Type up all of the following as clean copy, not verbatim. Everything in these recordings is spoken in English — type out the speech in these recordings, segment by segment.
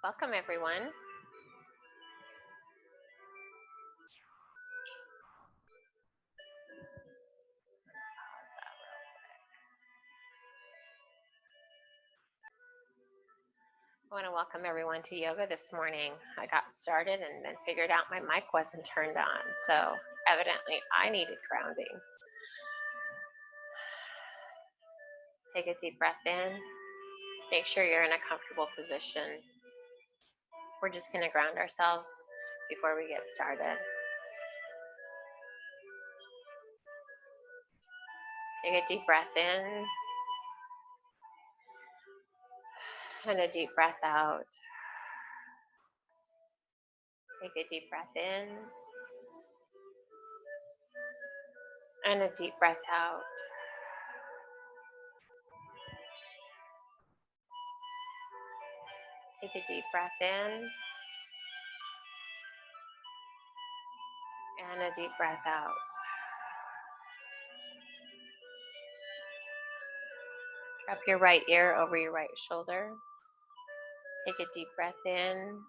Welcome, everyone. I want to welcome everyone to yoga this morning. I got started and then figured out my mic wasn't turned on, so evidently I needed grounding. Take a deep breath in. Make sure you're in a comfortable position. We're just going to ground ourselves before we get started. Take a deep breath in and a deep breath out. Take a deep breath in and a deep breath out. Take a deep breath in and a deep breath out. Drop your right ear over your right shoulder. Take a deep breath in.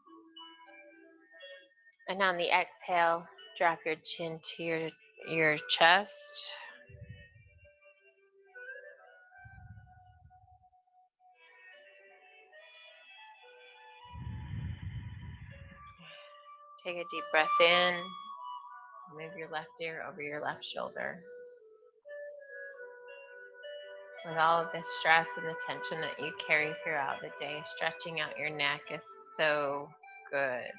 And on the exhale, drop your chin to your chest. Take a deep breath in. Move your left ear over your left shoulder. With all of this stress and the tension that you carry throughout the day, stretching out your neck is so good.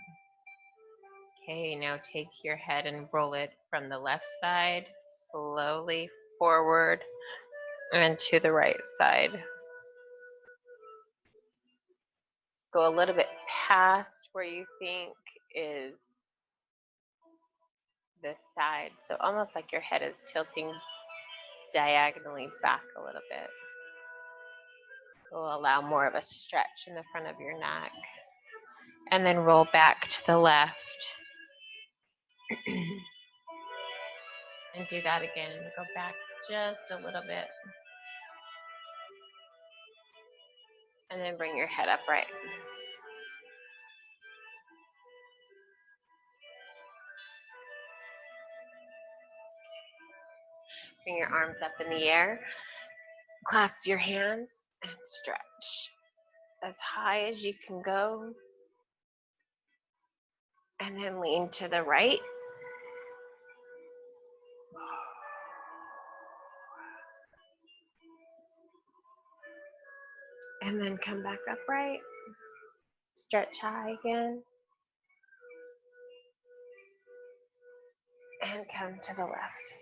Okay, now take your head and roll it from the left side, slowly forward and to the right side. Go a little bit past where you think is this side. So almost like your head is tilting diagonally back a little bit. We'll allow more of a stretch in the front of your neck. And then roll back to the left. And do that again. Go back just a little bit. And then bring your head upright. Bring your arms up in the air. Clasp your hands and stretch as high as you can go. And then lean to the right. And then come back upright. Stretch high again. And come to the left.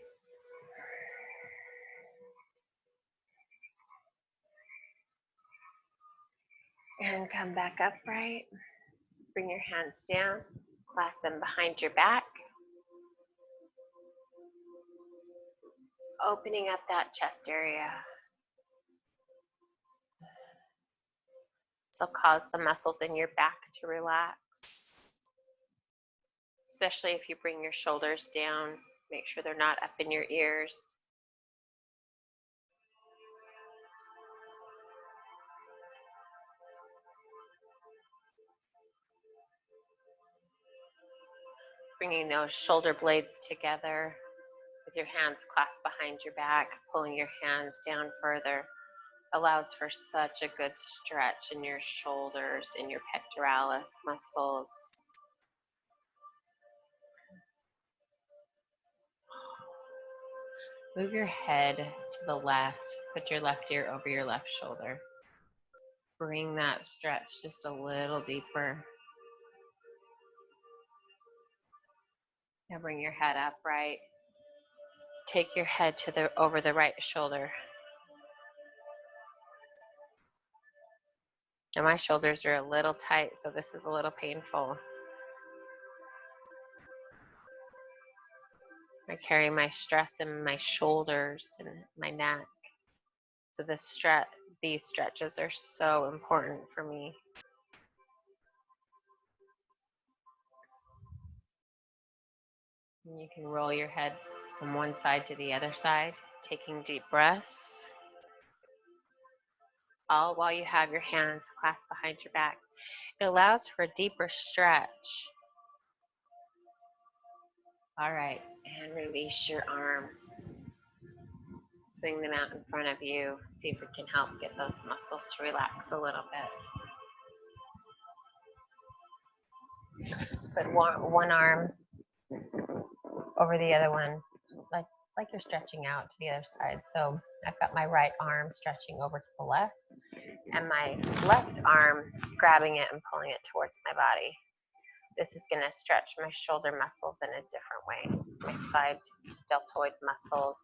And come back upright. Bring your hands down. Clasp them behind your back. Opening up that chest area. This will cause the muscles in your back to relax. Especially if you bring your shoulders down. Make sure they're not up in your ears. Bringing those shoulder blades together with your hands clasped behind your back, pulling your hands down further allows for such a good stretch in your shoulders and your pectoralis muscles. Move your head to the left. Put your left ear over your left shoulder. Bring that stretch just a little deeper. Now bring your head upright. Take your head to over the right shoulder. Now my shoulders are a little tight, so this is a little painful. I carry my stress in my shoulders and my neck. So these stretches are so important for me. And you can roll your head from one side to the other side, taking deep breaths. All while you have your hands clasped behind your back. It allows for a deeper stretch. All right, and release your arms. Swing them out in front of you. See if it can help get those muscles to relax a little bit. Put one arm over the other one, like you're stretching out to the other side. So I've got my right arm stretching over to the left, and my left arm grabbing it and pulling it towards my body. This is going to stretch my shoulder muscles in a different way, my side deltoid muscles.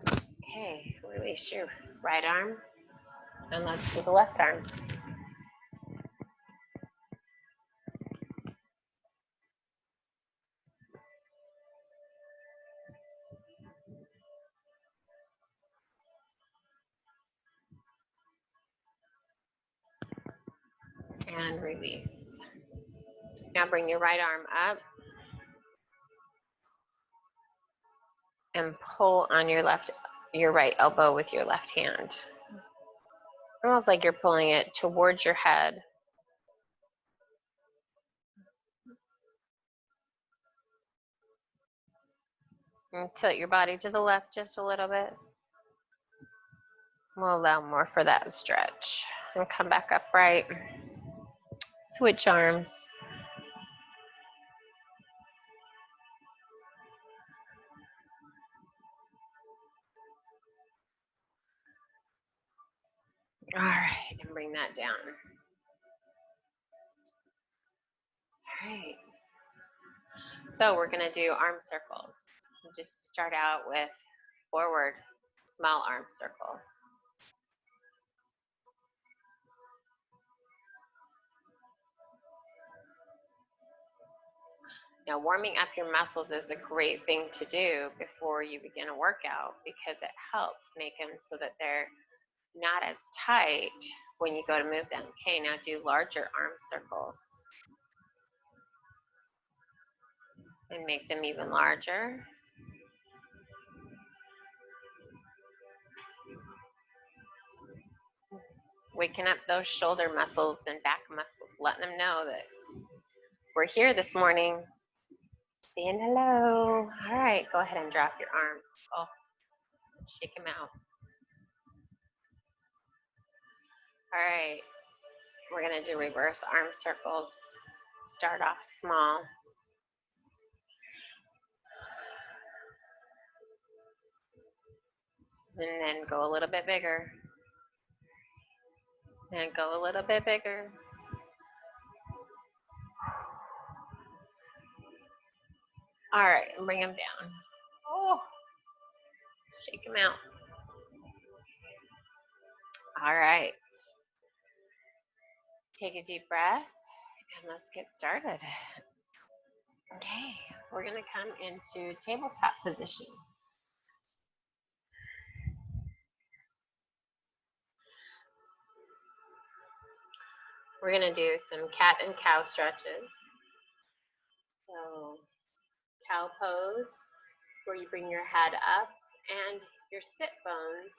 Okay, release your right arm, and let's do the left arm. And release. Now bring your right arm up and pull on your right elbow with your left hand. Almost like you're pulling it towards your head. And tilt your body to the left just a little bit. We'll allow more for that stretch. And come back upright. Switch arms. All right, and bring that down. All right. So we're going to do arm circles. Just start out with forward, small arm circles. Now, warming up your muscles is a great thing to do before you begin a workout because it helps make them so that they're not as tight when you go to move them. Okay, now do larger arm circles. And make them even larger. Waking up those shoulder muscles and back muscles, letting them know that we're here this morning. Saying hello. All right, go ahead and drop your arms. Oh, shake them out. All right, we're gonna do reverse arm circles. Start off small. And then go a little bit bigger. And go a little bit bigger. All right, and bring them down. Oh, shake them out. All right. Take a deep breath and let's get started. Okay, we're gonna come into tabletop position. We're gonna do some cat and cow stretches. So cow pose, where you bring your head up and your sit bones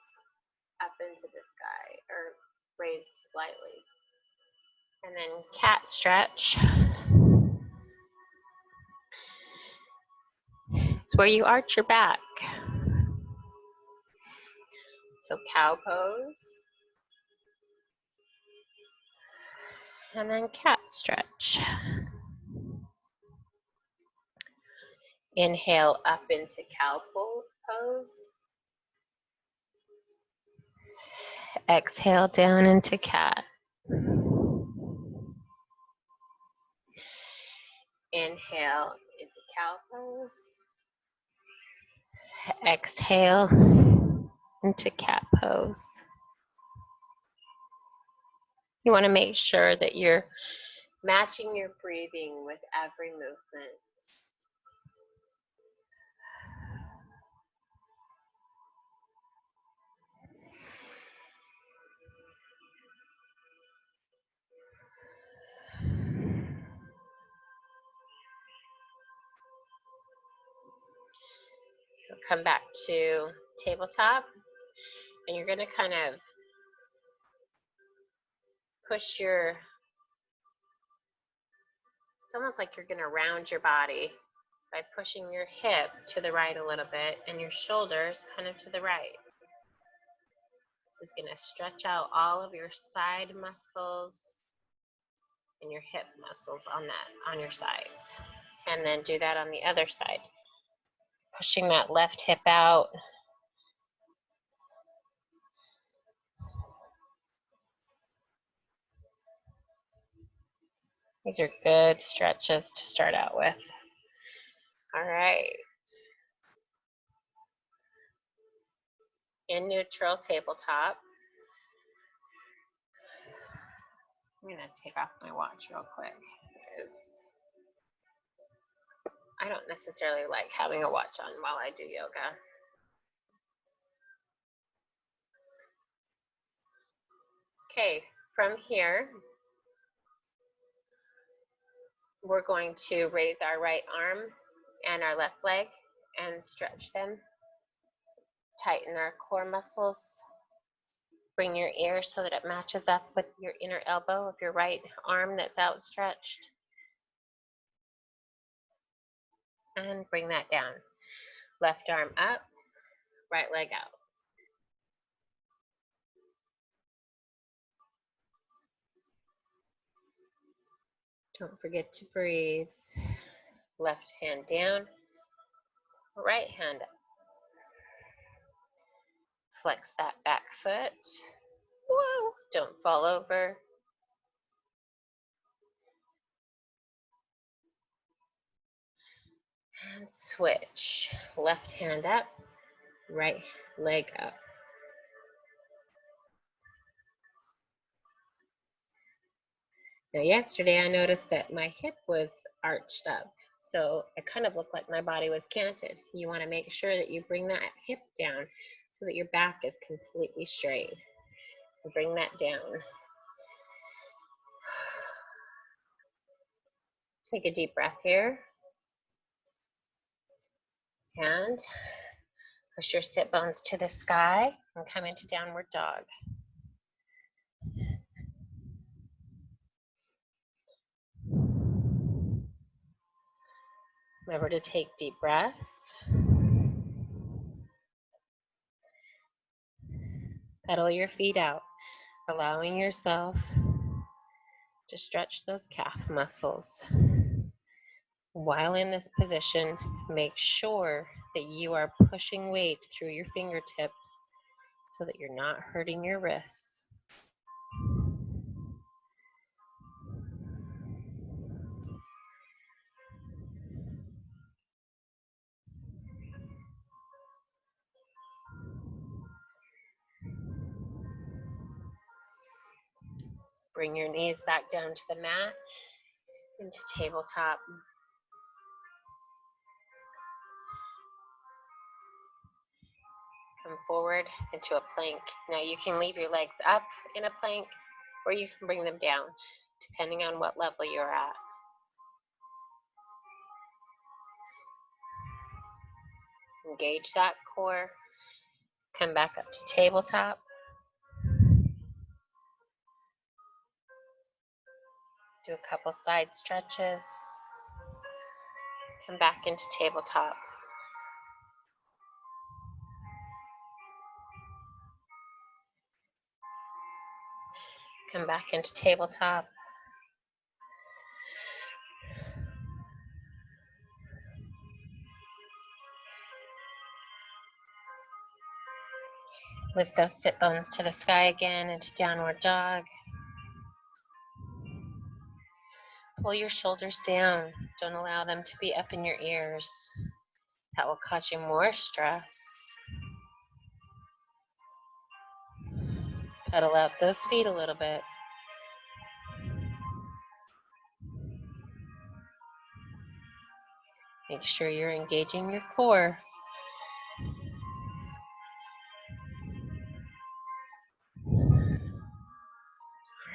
up into the sky or raised slightly. And then cat stretch. It's where you arch your back. So cow pose. And then cat stretch. Inhale up into cow pose. Exhale down into cat. Inhale into cow pose. Exhale into cat pose. You want to make sure that you're matching your breathing with every movement. Come back to tabletop, and you're going to kind of push it's almost like you're going to round your body by pushing your hip to the right a little bit and your shoulders kind of to the right. This is going to stretch out all of your side muscles and your hip muscles on your sides. And then do that on the other side. Pushing that left hip out. These are good stretches to start out with. All right. In neutral tabletop. I'm going to take off my watch real quick because I don't necessarily like having a watch on while I do yoga. Okay, from here, we're going to raise our right arm and our left leg and stretch them. Tighten our core muscles. Bring your ear so that it matches up with your inner elbow of your right arm that's outstretched. And bring that down. Left arm up, right leg out. Don't forget to breathe. Left hand down, right hand up. Flex that back foot. Whoa, don't fall over. And switch. Left hand up, right leg up. Now yesterday I noticed that my hip was arched up, so it kind of looked like my body was canted. You want to make sure that you bring that hip down so that your back is completely straight. Bring that down. Take a deep breath here. And push your sit bones to the sky and come into downward dog. Remember to take deep breaths. Pedal your feet out, allowing yourself to stretch those calf muscles. While in this position, make sure that you are pushing weight through your fingertips so that you're not hurting your wrists. Bring your knees back down to the mat, into tabletop. Come forward into a plank. Now you can leave your legs up in a plank or you can bring them down, depending on what level you're at. Engage that core. Come back up to tabletop. Do a couple side stretches. Come back into tabletop. Come back into tabletop. Lift those sit bones to the sky again into downward dog. Pull your shoulders down. Don't allow them to be up in your ears. That will cause you more stress. Pedal out those feet a little bit. Make sure you're engaging your core. All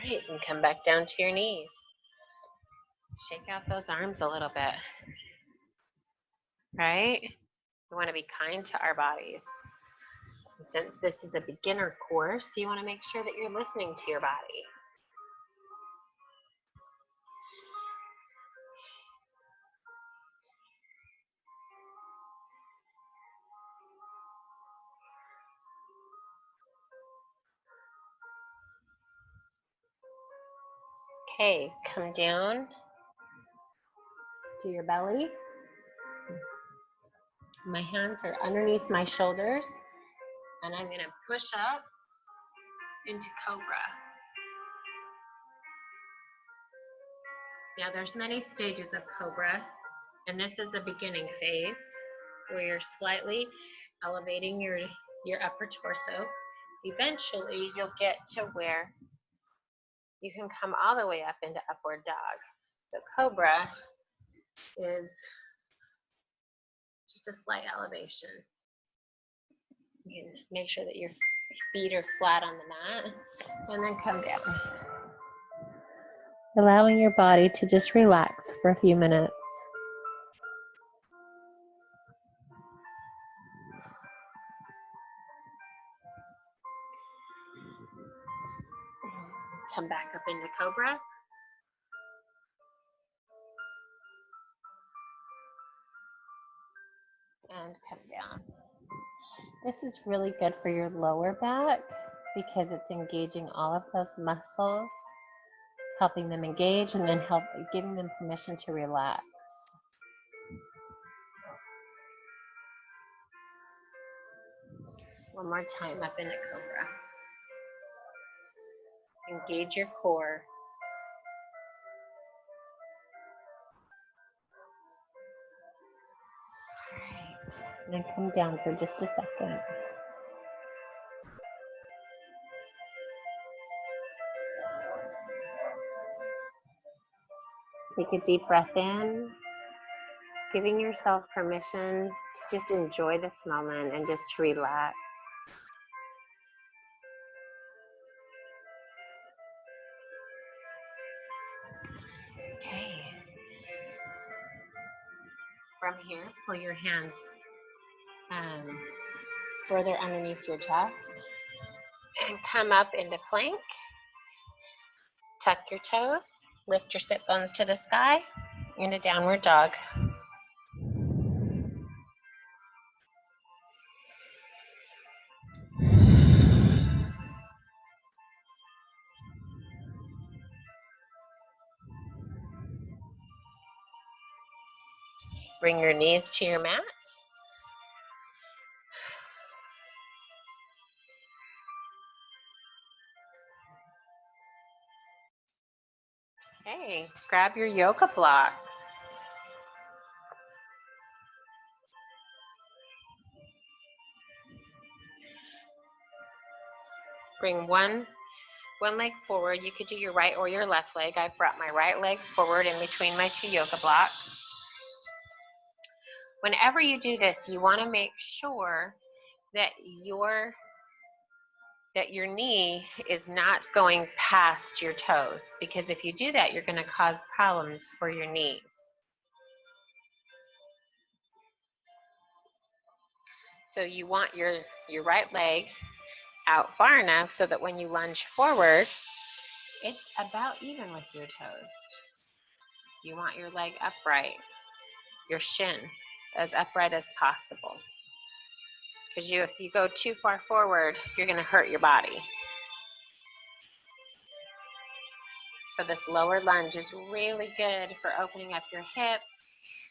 right, and come back down to your knees. Shake out those arms a little bit, right? We want to be kind to our bodies. And since this is a beginner course, you want to make sure that you're listening to your body. Okay, come down to your belly. My hands are underneath my shoulders, and I'm going to push up into cobra. Now there's many stages of cobra, and this is a beginning phase where you're slightly elevating your upper torso. Eventually you'll get to where you can come all the way up into upward dog. So cobra is just a slight elevation. You can make sure that your feet are flat on the mat, and then come down. Allowing your body to just relax for a few minutes. Come back up into cobra. And come down. This is really good for your lower back because it's engaging all of those muscles, helping them engage, and then giving them permission to relax. One more time up into cobra. Engage your core. All right, and then come down for just a second. Take a deep breath in, giving yourself permission to just enjoy this moment and just to relax. Okay. From here, pull your hands further underneath your chest and come up into plank. Tuck your toes, lift your sit bones to the sky, into downward dog. Bring your knees to your mat. Okay, grab your yoga blocks. Bring one leg forward. You could do your right or your left leg. I've brought my right leg forward in between my two yoga blocks. Whenever you do this, you want to make sure that your knee is not going past your toes, because if you do that, you're going to cause problems for your knees. So you want your right leg out far enough so that when you lunge forward, it's about even with your toes. You want your leg upright, your shin as upright as possible. Because if you go too far forward, you're going to hurt your body. So this lower lunge is really good for opening up your hips,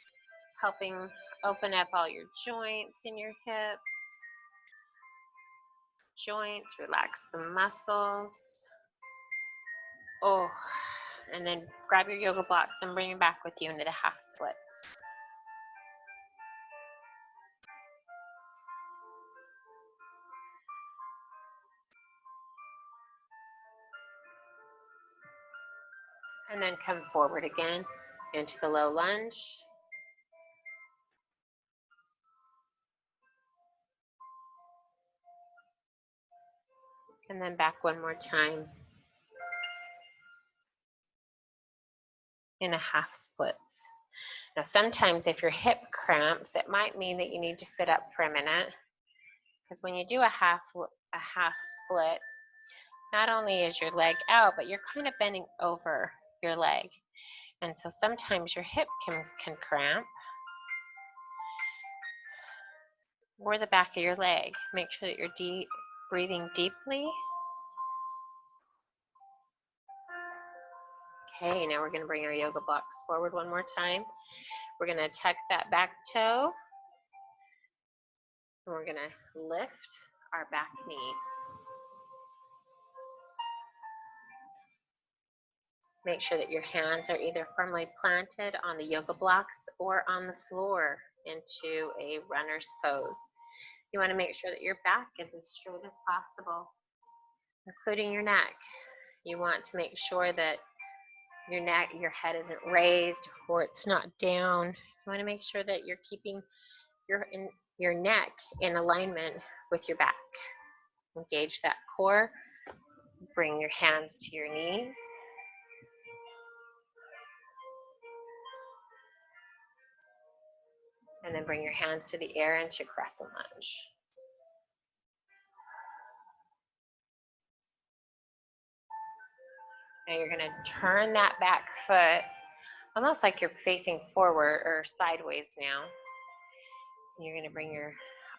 helping open up all your joints in your hips. Joints, relax the muscles. Oh, and then grab your yoga blocks and bring them back with you into the half splits. And then come forward again into the low lunge. And then back one more time in a half splits. Now sometimes if your hip cramps, it might mean that you need to sit up for a minute, because when you do a half split, not only is your leg out, but you're kind of bending over your leg. And so sometimes your hip can cramp, or the back of your leg. Make sure that you're breathing deeply. Okay, now we're going to bring our yoga blocks forward one more time. We're going to tuck that back toe, and we're going to lift our back knee. Make sure that your hands are either firmly planted on the yoga blocks or on the floor into a runner's pose. You want to make sure that your back is as straight as possible, including your neck. You want to make sure that your head isn't raised or it's not down. You want to make sure that you're keeping your neck in alignment with your back. Engage that core. Bring your hands to your knees. And then bring your hands to the air into crescent lunge. Now you're going to turn that back foot almost like you're facing forward or sideways now. And you're going to bring your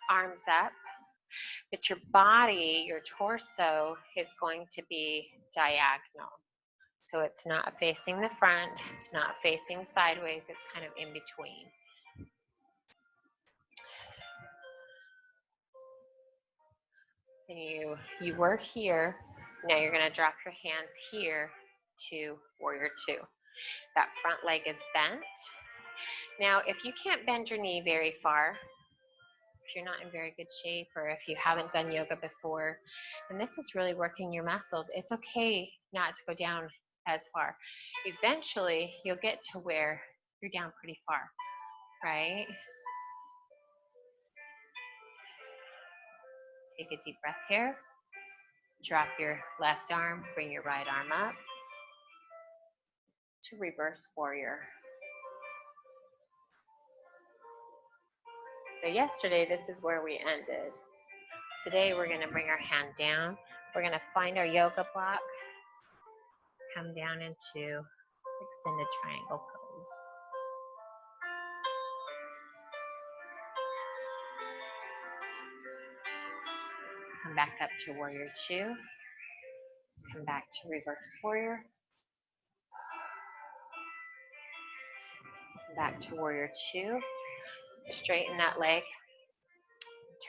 arms up, but your body, your torso is going to be diagonal. So it's not facing the front, it's not facing sideways, it's kind of in between. And you work here. Now you're going to drop your hands here to warrior two. That front leg is bent. Now, if you can't bend your knee very far, if you're not in very good shape, or if you haven't done yoga before, and this is really working your muscles, it's okay not to go down as far. Eventually, you'll get to where you're down pretty far, right? Take a deep breath here. Drop your left arm, bring your right arm up to reverse warrior. So yesterday, this is where we ended. Today, we're going to bring our hand down. We're going to find our yoga block, come down into extended triangle pose. Come back up to warrior two. Come back to reverse warrior. Come back to warrior two. Straighten that leg.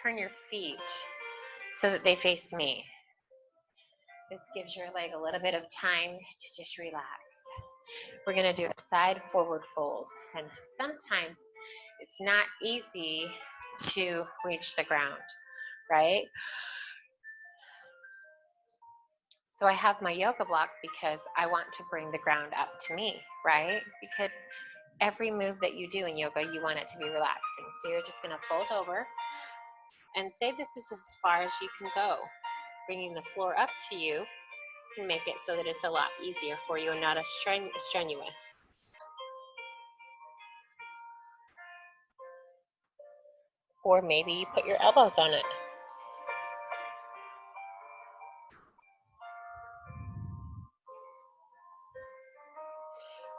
Turn your feet so that they face me. This gives your leg a little bit of time to just relax. We're going to do a side forward fold. And sometimes it's not easy to reach the ground, right? So I have my yoga block because I want to bring the ground up to me, right? Because every move that you do in yoga, you want it to be relaxing. So you're just going to fold over and say this is as far as you can go. Bringing the floor up to you can make it so that it's a lot easier for you and not as strenuous. Or maybe you put your elbows on it.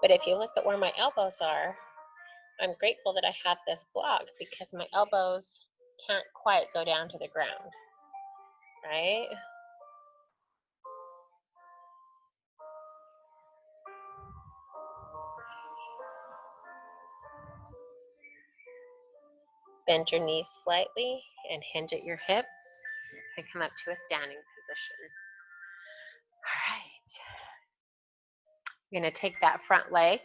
But if you look at where my elbows are, I'm grateful that I have this block because my elbows can't quite go down to the ground, right? Bend your knees slightly and hinge at your hips and come up to a standing position. All right. You're going to take that front leg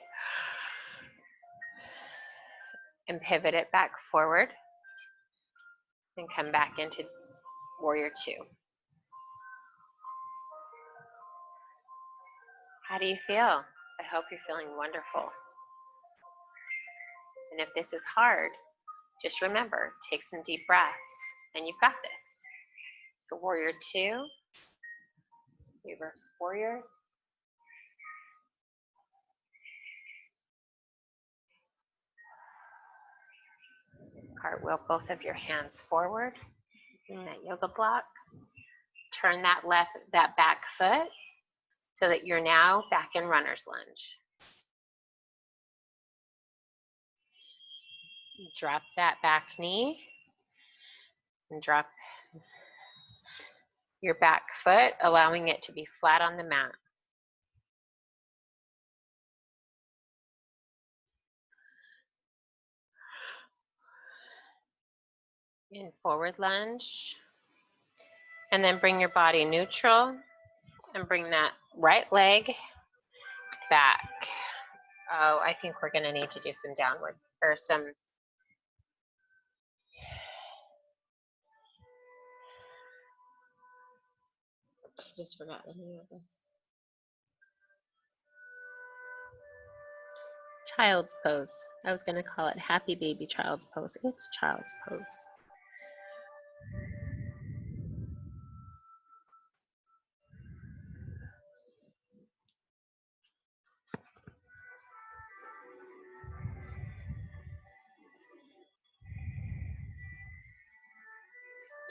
and pivot it back forward and come back into warrior two. How do you feel? I hope you're feeling wonderful. And if this is hard, just remember, take some deep breaths and you've got this. So warrior two, reverse warrior. Cartwheel both of your hands forward in that yoga block. Turn that back foot so that you're now back in runner's lunge. Drop that back knee and drop your back foot, allowing it to be flat on the mat. in forward lunge. And then bring your body neutral and bring that right leg back. Oh, I think we're going to need to do some downward or some. I just forgot the name of this. Child's pose. I was going to call it happy baby child's pose. It's child's pose.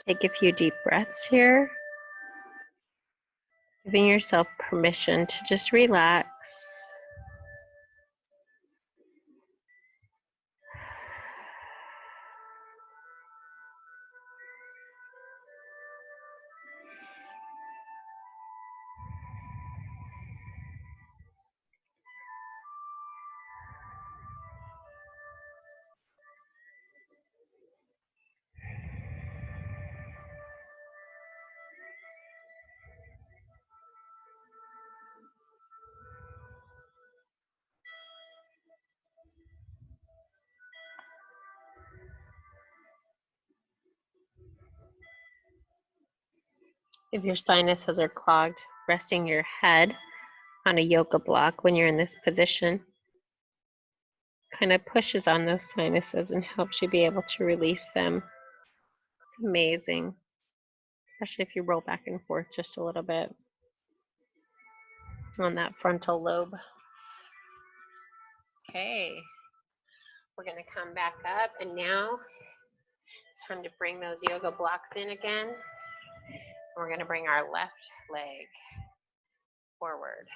Take a few deep breaths here, giving yourself permission to just relax. If your sinuses are clogged, resting your head on a yoga block when you're in this position kind of pushes on those sinuses and helps you be able to release them. It's amazing, especially if you roll back and forth just a little bit on that frontal lobe. Okay, we're going to come back up, and now it's time to bring those yoga blocks in again. We're going to bring our left leg forward.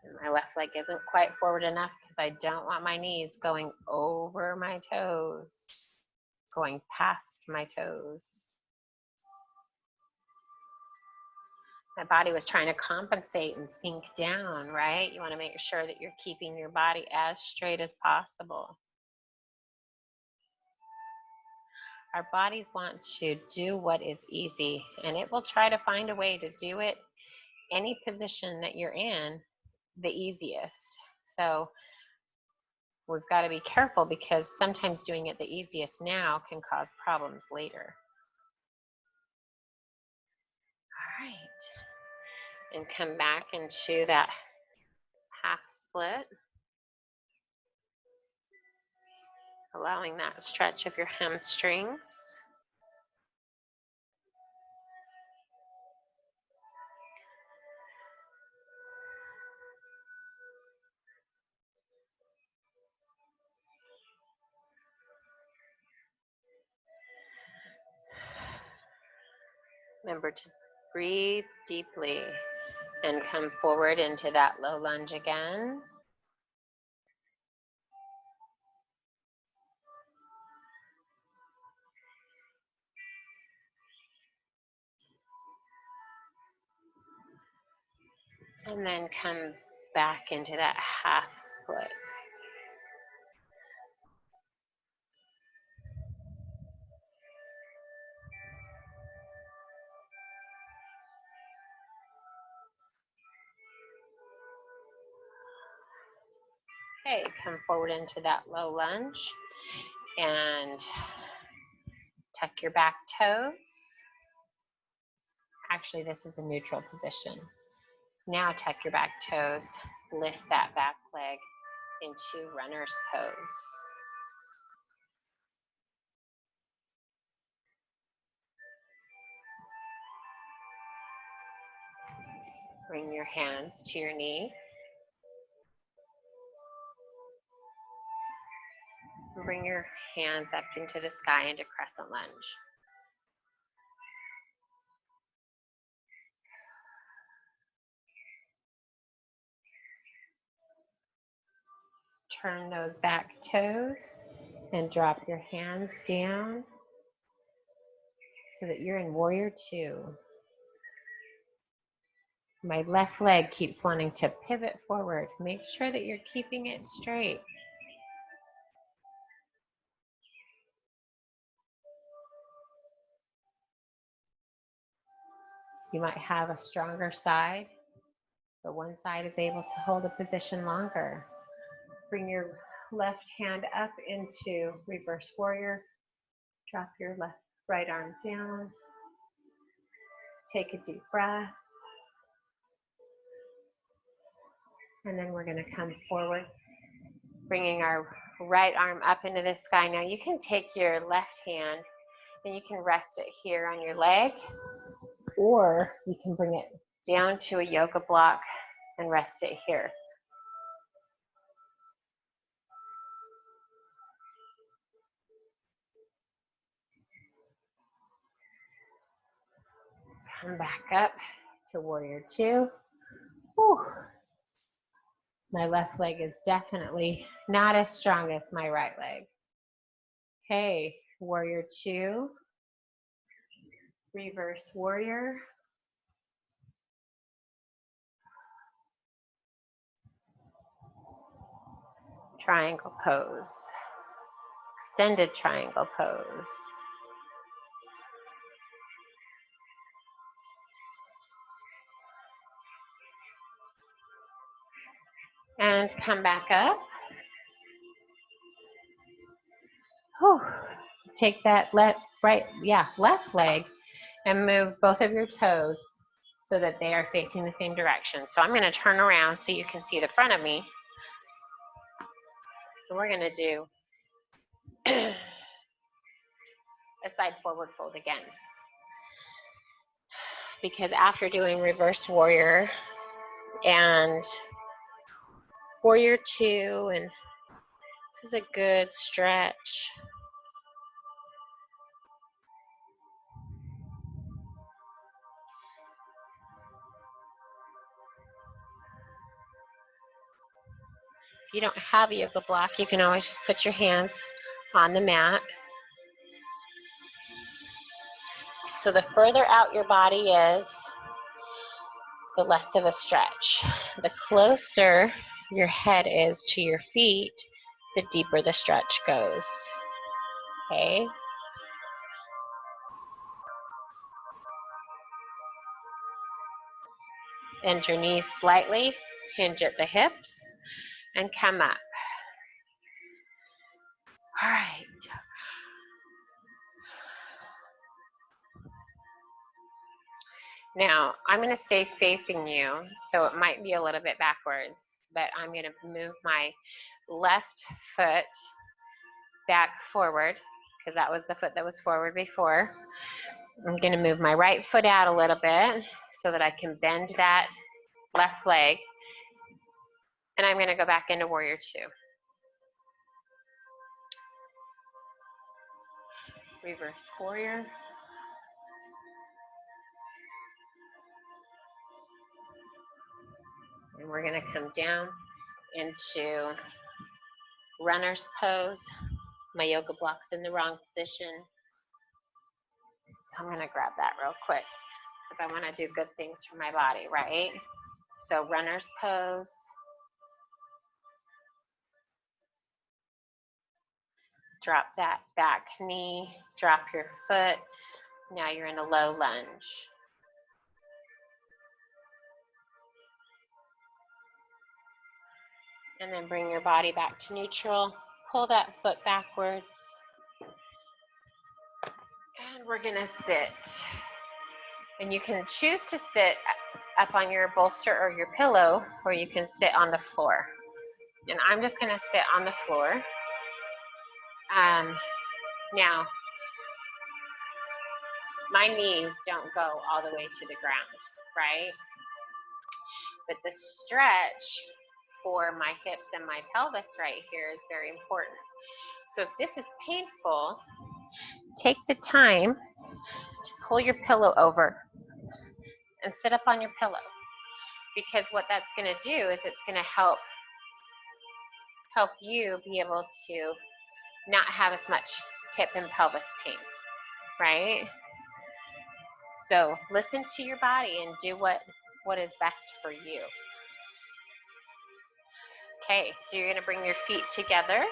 And my left leg isn't quite forward enough because I don't want my knees going over my toes, going past my toes. My body was trying to compensate and sink down, right? You want to make sure that you're keeping your body as straight as possible. Our bodies want to do what is easy, and it will try to find a way to do it any position that you're in the easiest. So we've got to be careful because sometimes doing it the easiest now can cause problems later. All right. And come back into that half split. Allowing that stretch of your hamstrings. Remember to breathe deeply and come forward into that low lunge again. And then come back into that half split. Okay, come forward into that low lunge and tuck your back toes. Actually, this is a neutral position. Now tuck your back toes, lift that back leg into runner's pose. Bring your hands to your knee. Bring your hands up into the sky into crescent lunge. Turn those back toes and drop your hands down so that you're in warrior two. My left leg keeps wanting to pivot forward. Make sure that you're keeping it straight. You might have a stronger side, but one side is able to hold a position longer. Bring your left hand up into reverse warrior. Drop your right arm down. Take a deep breath. And then we're going to come forward, bringing our right arm up into the sky. Now you can take your left hand and you can rest it here on your leg, or you can bring it down to a yoga block and rest it here. Come back up to warrior two. Whew. My left leg is definitely not as strong as my right leg. Okay, warrior two, reverse warrior. Triangle pose, extended triangle pose. And come back up. Whew. Take that left leg and move both of your toes so that they are facing the same direction. So I'm going to turn around so you can see the front of me. And we're going to do a side forward fold again. Because after doing reverse warrior and warrior two, and this is a good stretch. If you don't have a yoga block, you can always just put your hands on the mat. So the further out your body is, the less of a stretch. The closer your head is to your feet, the deeper the stretch goes. Okay? Bend your knees slightly, hinge at the hips, and come up. All right. Now, I'm going to stay facing you, so it might be a little bit backwards, but I'm going to move my left foot back forward, because that was the foot that was forward before. I'm going to move my right foot out a little bit so that I can bend that left leg, and I'm going to go back into warrior two. Reverse warrior. And we're going to come down into runner's pose. My yoga block's in the wrong position, so I'm going to grab that real quick because I want to do good things for my body, right? So runner's pose. Drop that back knee, drop your foot. Now you're in a low lunge. And then bring your body back to neutral. Pull that foot backwards. And we're gonna sit. And you can choose to sit up on your bolster or your pillow, or you can sit on the floor. And I'm just gonna sit on the floor. Now, my knees don't go all the way to the ground, right? But the stretch for my hips and my pelvis right here is very important. So if this is painful, take the time to pull your pillow over and sit up on your pillow, because what that's going to do is it's going to help you be able to not have as much hip and pelvis pain, right? So listen to your body and do what is best for you. Okay, so you're going to bring your feet together.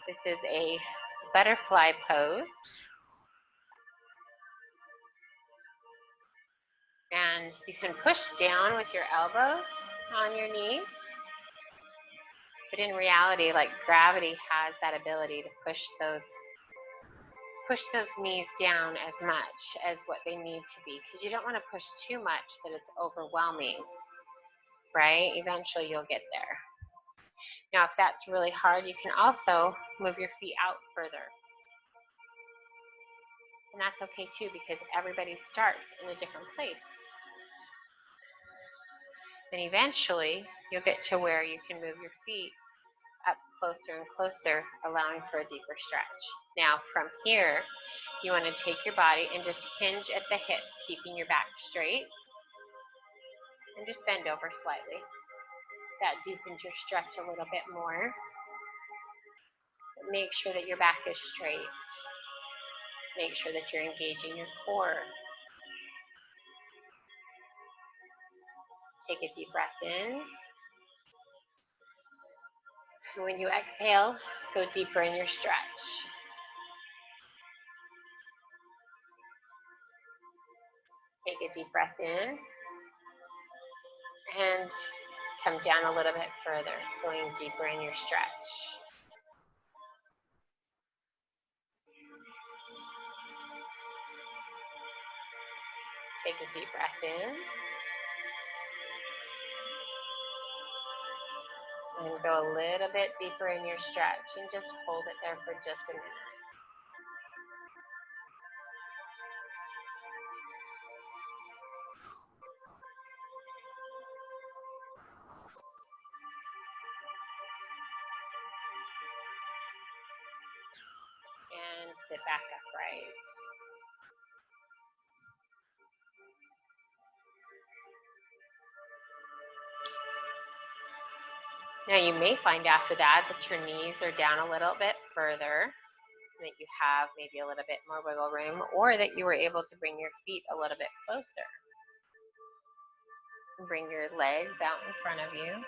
This is a butterfly pose. And you can push down with your elbows on your knees. But in reality, like gravity has that ability to push those knees down as much as what they need to be, because you don't want to push too much that it's overwhelming, right? Eventually you'll get there. Now, if that's really hard, you can also move your feet out further. And that's okay too, because everybody starts in a different place. And eventually you'll get to where you can move your feet up closer and closer, allowing for a deeper stretch. Now, from here, you want to take your body and just hinge at the hips, keeping your back straight, and just bend over slightly. That deepens your stretch a little bit more. Make sure that your back is straight. Make sure that you're engaging your core. Take a deep breath in. And when you exhale, go deeper in your stretch. Take a deep breath in and come down a little bit further, going deeper in your stretch. Take a deep breath in and go a little bit deeper in your stretch and just hold it there for just a minute. And sit back upright. Now you may find after that your knees are down a little bit further, that you have maybe a little bit more wiggle room, or that you were able to bring your feet a little bit closer. Bring your legs out in front of you.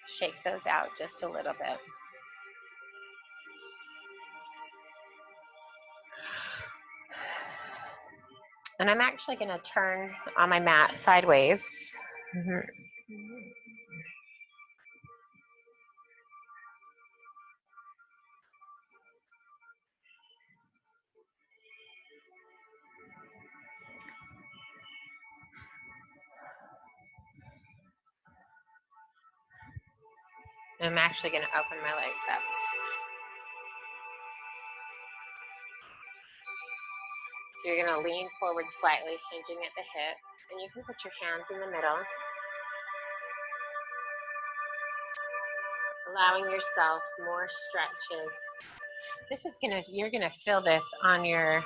Shake those out just a little bit. And I'm actually going to turn on my mat sideways. I'm actually going to open my legs up. So you're going to lean forward slightly, hinging at the hips, and you can put your hands in the middle, allowing yourself more stretches. You're gonna feel this on your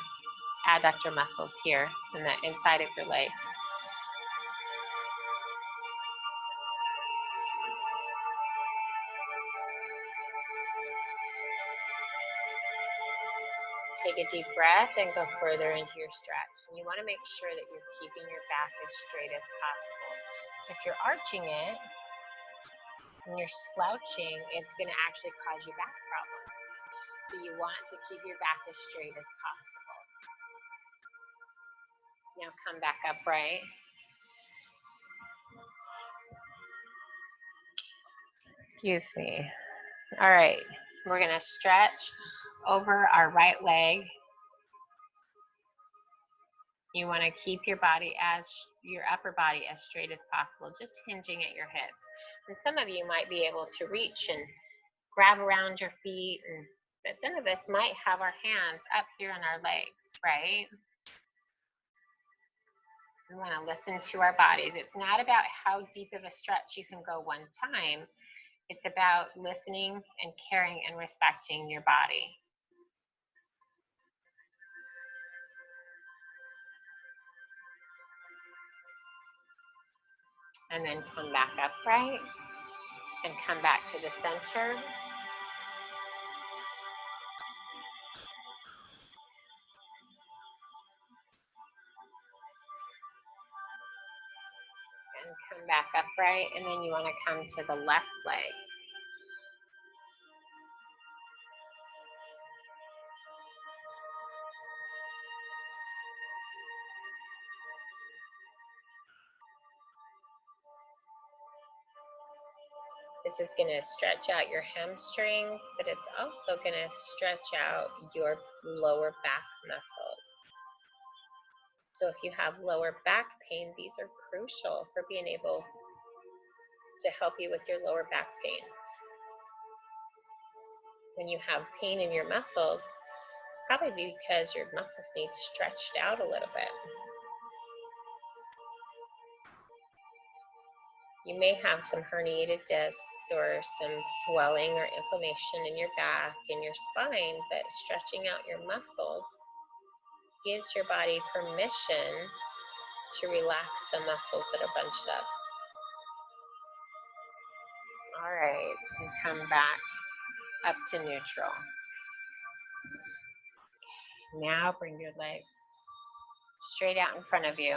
adductor muscles here in the inside of your legs. Take a deep breath and go further into your stretch. And you want to make sure that you're keeping your back as straight as possible. Because if you're arching it and you're slouching, it's going to actually cause you back problems. So you want to keep your back as straight as possible. Now come back upright. Excuse me. All right, we're going to stretch over our right leg. You want to keep your upper body as straight as possible, just hinging at your hips. And some of you might be able to reach and grab around your feet, but some of us might have our hands up here on our legs, right? We want to listen to our bodies. It's not about how deep of a stretch you can go one time. It's about listening and caring and respecting your body. And then come back upright and come back to the center. And come back upright, and then you want to come to the left leg. This is going to stretch out your hamstrings, but it's also going to stretch out your lower back muscles. So if you have lower back pain, these are crucial for being able to help you with your lower back pain. When you have pain in your muscles, it's probably because your muscles need stretched out a little bit. You may have some herniated discs or some swelling or inflammation in your back and your spine, but stretching out your muscles gives your body permission to relax the muscles that are bunched up. All right, and come back up to neutral. Now bring your legs straight out in front of you.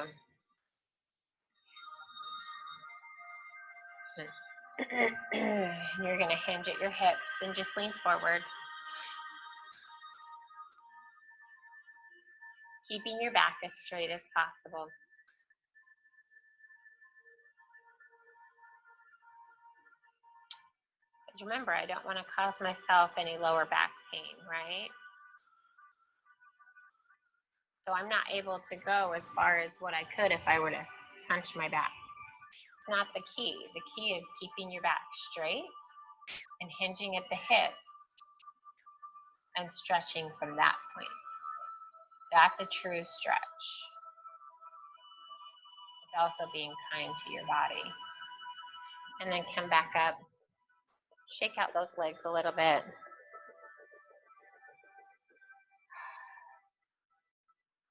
You're going to hinge at your hips and just lean forward. Keeping your back as straight as possible. Because remember, I don't want to cause myself any lower back pain, right? So I'm not able to go as far as what I could if I were to hunch my back. It's not the key. The key is keeping your back straight and hinging at the hips and stretching from that point. That's a true stretch. It's also being kind to your body. And then come back up. Shake out those legs a little bit.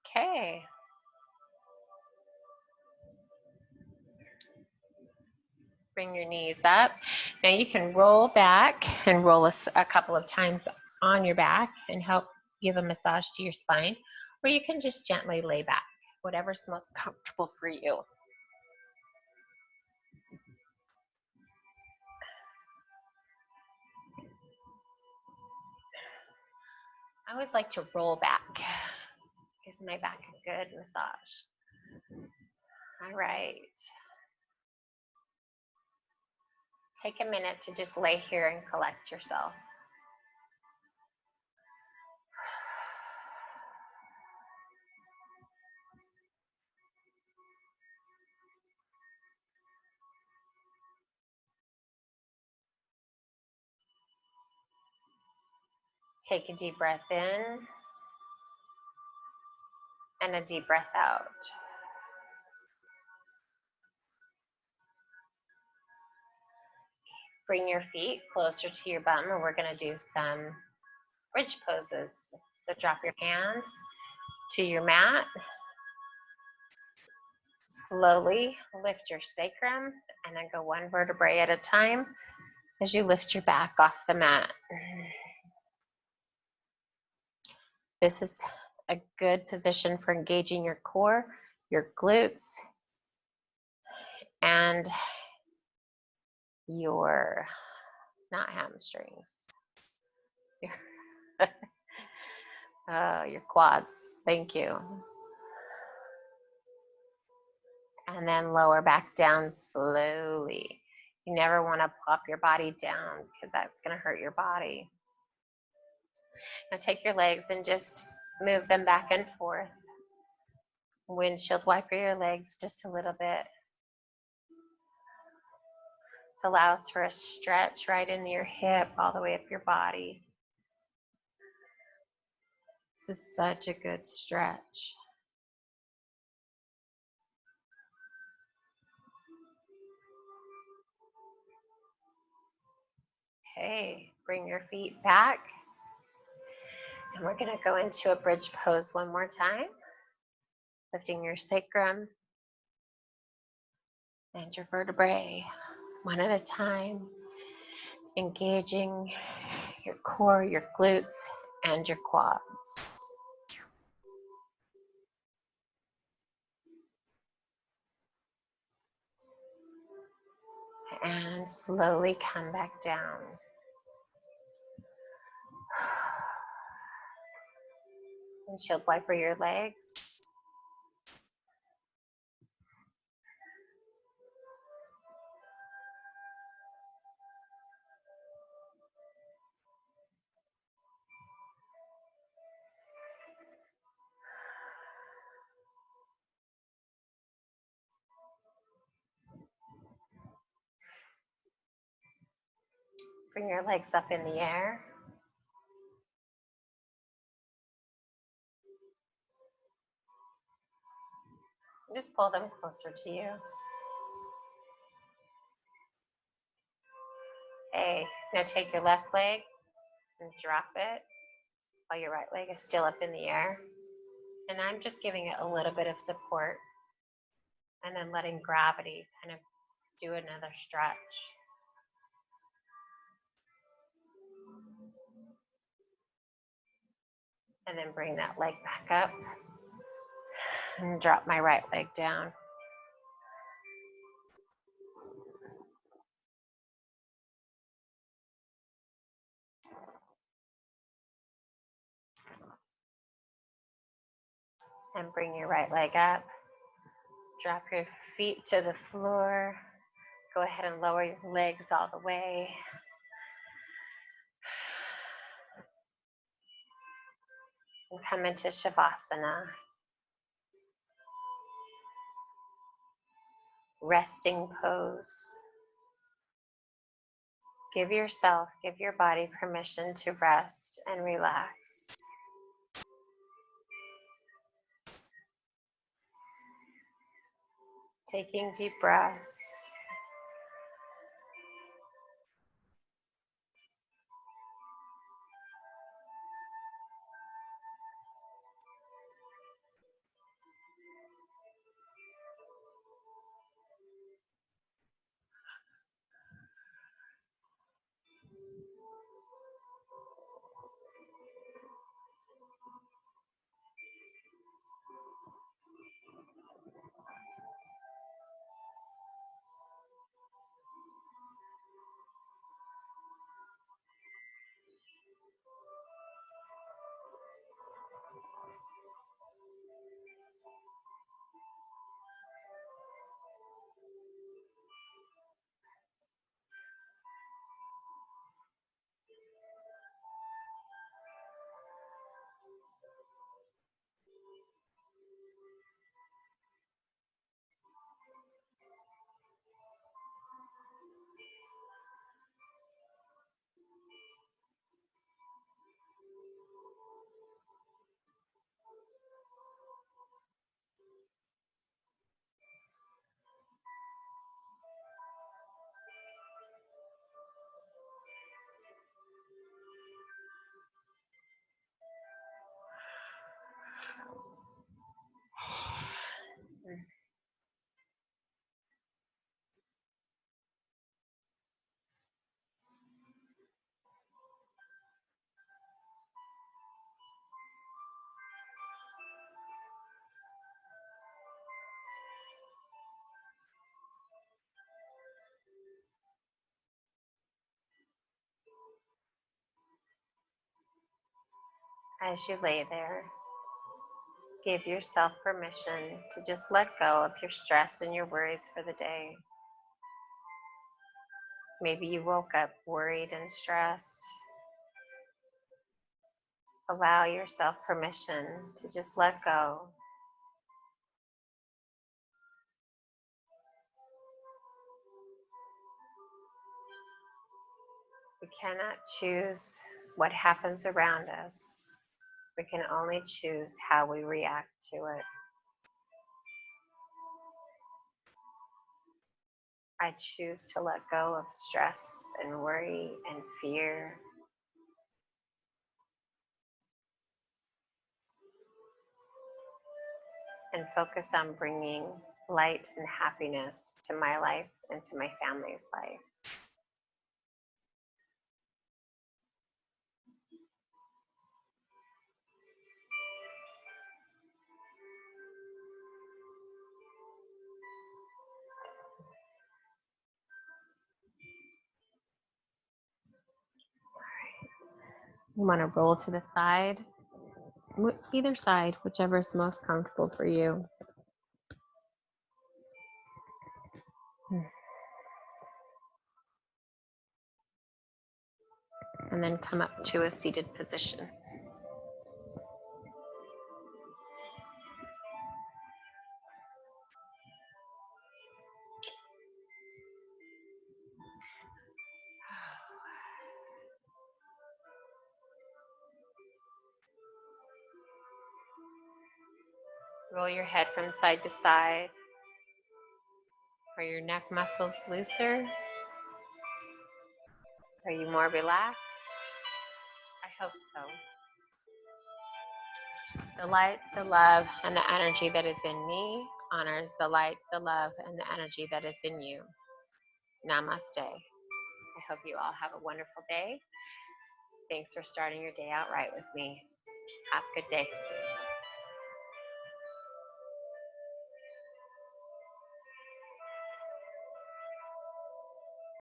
Okay. Bring your knees up. Now you can roll back and roll a couple of times on your back and help give a massage to your spine, or you can just gently lay back, whatever's most comfortable for you. I always like to roll back. Gives my back a good massage. All right. Take a minute to just lay here and collect yourself. Take a deep breath in and a deep breath out. Bring your feet closer to your bum, and we're going to do some bridge poses. So drop your hands to your mat. Slowly lift your sacrum and then go one vertebrae at a time as you lift your back off the mat. This is a good position for engaging your core, your glutes, and your, not hamstrings, your quads. Thank you. And then lower back down slowly. You never want to plop your body down because that's going to hurt your body. Now take your legs and just move them back and forth. Windshield wiper your legs just a little bit. This allows for a stretch right into your hip all the way up your body. This is such a good stretch. Okay, bring your feet back. And we're going to go into a bridge pose one more time. Lifting your sacrum and your vertebrae one at a time. Engaging your core, your glutes, and your quads. And slowly come back down. Windshield wiper your legs. Bring your legs up in the air. Just pull them closer to you. Okay, now take your left leg and drop it while your right leg is still up in the air. And I'm just giving it a little bit of support and then letting gravity kind of do another stretch. And then bring that leg back up and drop my right leg down. And bring your right leg up. Drop your feet to the floor. Go ahead and lower your legs all the way. And come into Shavasana. Resting pose. Give your body permission to rest and relax. Taking deep breaths. As you lay there, give yourself permission to just let go of your stress and your worries for the day. Maybe you woke up worried and stressed. Allow yourself permission to just let go. We cannot choose what happens around us. We can only choose how we react to it. I choose to let go of stress and worry and fear. And focus on bringing light and happiness to my life and to my family's life. You want to roll to the side, either side, whichever is most comfortable for you. And then come up to a seated position. Roll your head from side to side. Are your neck muscles looser? Are you more relaxed? I hope so. The light, the love, and the energy that is in me honors the light, the love, and the energy that is in you. Namaste. I hope you all have a wonderful day. Thanks for starting your day out right with me. Have a good day.